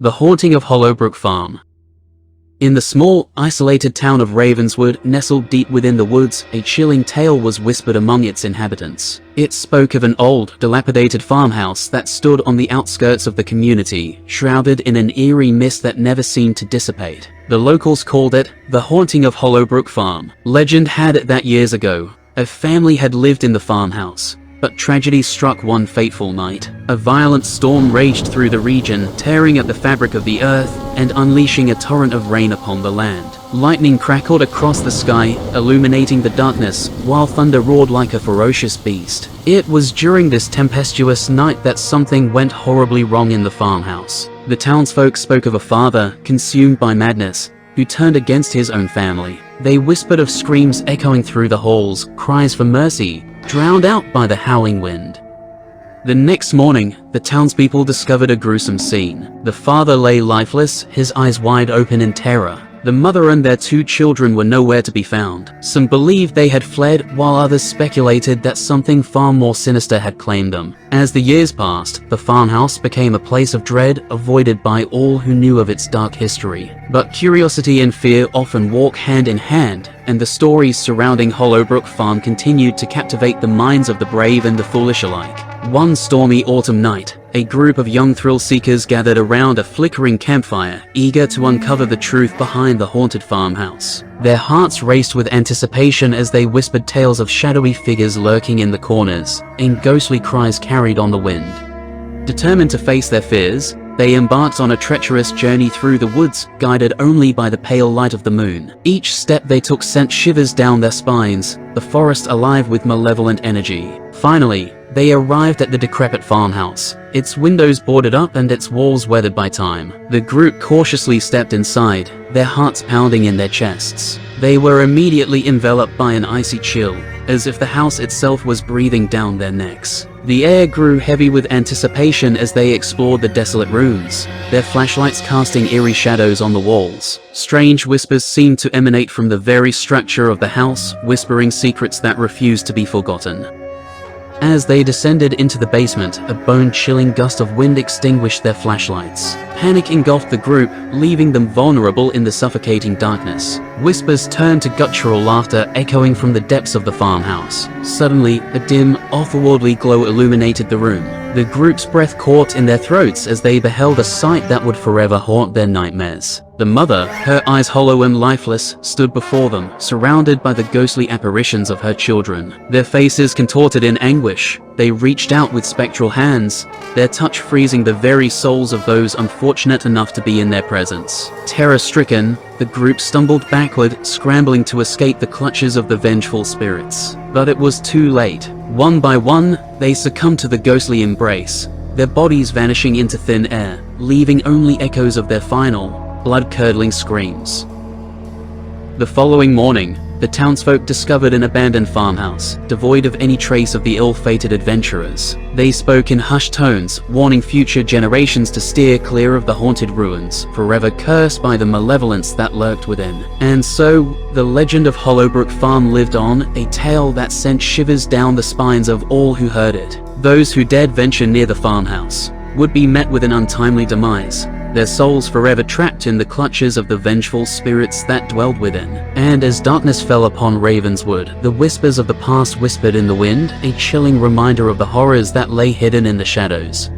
The Haunting of Hollowbrook Farm. In the small, isolated town of Ravenswood, nestled deep within the woods, a chilling tale was whispered among its inhabitants. It spoke of an old, dilapidated farmhouse that stood on the outskirts of the community, shrouded in an eerie mist that never seemed to dissipate. The locals called it the Haunting of Hollowbrook Farm. Legend had it that years ago, a family had lived in the farmhouse. But tragedy struck one fateful night. A violent storm raged through the region, tearing at the fabric of the earth and unleashing a torrent of rain upon the land. Lightning crackled across the sky, illuminating the darkness, while thunder roared like a ferocious beast. It was during this tempestuous night that something went horribly wrong in the farmhouse. The townsfolk spoke of a father, consumed by madness, who turned against his own family. They whispered of screams echoing through the halls, cries for mercy, drowned out by the howling wind. The next morning, the townspeople discovered a gruesome scene. The father lay lifeless, his eyes wide open in terror. The mother and their two children were nowhere to be found. Some believed they had fled, while others speculated that something far more sinister had claimed them. As the years passed, the farmhouse became a place of dread, avoided by all who knew of its dark history. But curiosity and fear often walk hand in hand, and the stories surrounding Hollowbrook Farm continued to captivate the minds of the brave and the foolish alike. One stormy autumn night, a group of young thrill-seekers gathered around a flickering campfire, eager to uncover the truth behind the haunted farmhouse. Their hearts raced with anticipation as they whispered tales of shadowy figures lurking in the corners, and ghostly cries carried on the wind. Determined to face their fears, they embarked on a treacherous journey through the woods, guided only by the pale light of the moon. Each step they took sent shivers down their spines, the forest alive with malevolent energy. Finally, they arrived at the decrepit farmhouse, its windows boarded up and its walls weathered by time. The group cautiously stepped inside, their hearts pounding in their chests. They were immediately enveloped by an icy chill, as if the house itself was breathing down their necks. The air grew heavy with anticipation as they explored the desolate rooms, their flashlights casting eerie shadows on the walls. Strange whispers seemed to emanate from the very structure of the house, whispering secrets that refused to be forgotten. As they descended into the basement, a bone-chilling gust of wind extinguished their flashlights. Panic engulfed the group, leaving them vulnerable in the suffocating darkness. Whispers turned to guttural laughter echoing from the depths of the farmhouse. Suddenly, a dim, otherworldly glow illuminated the room. The group's breath caught in their throats as they beheld a sight that would forever haunt their nightmares. The mother, her eyes hollow and lifeless, stood before them, surrounded by the ghostly apparitions of her children. Their faces contorted in anguish, they reached out with spectral hands, their touch freezing the very souls of those unfortunate enough to be in their presence. Terror-stricken, the group stumbled backward, scrambling to escape the clutches of the vengeful spirits. But it was too late. One by one, they succumbed to the ghostly embrace, their bodies vanishing into thin air, leaving only echoes of their final, blood-curdling screams. The following morning, the townsfolk discovered an abandoned farmhouse, devoid of any trace of the ill-fated adventurers. They spoke in hushed tones, warning future generations to steer clear of the haunted ruins, forever cursed by the malevolence that lurked within. And so, the legend of Hollowbrook Farm lived on, a tale that sent shivers down the spines of all who heard it. Those who dared venture near the farmhouse would be met with an untimely demise, their souls forever trapped in the clutches of the vengeful spirits that dwelled within. And as darkness fell upon Ravenswood, the whispers of the past whispered in the wind, a chilling reminder of the horrors that lay hidden in the shadows.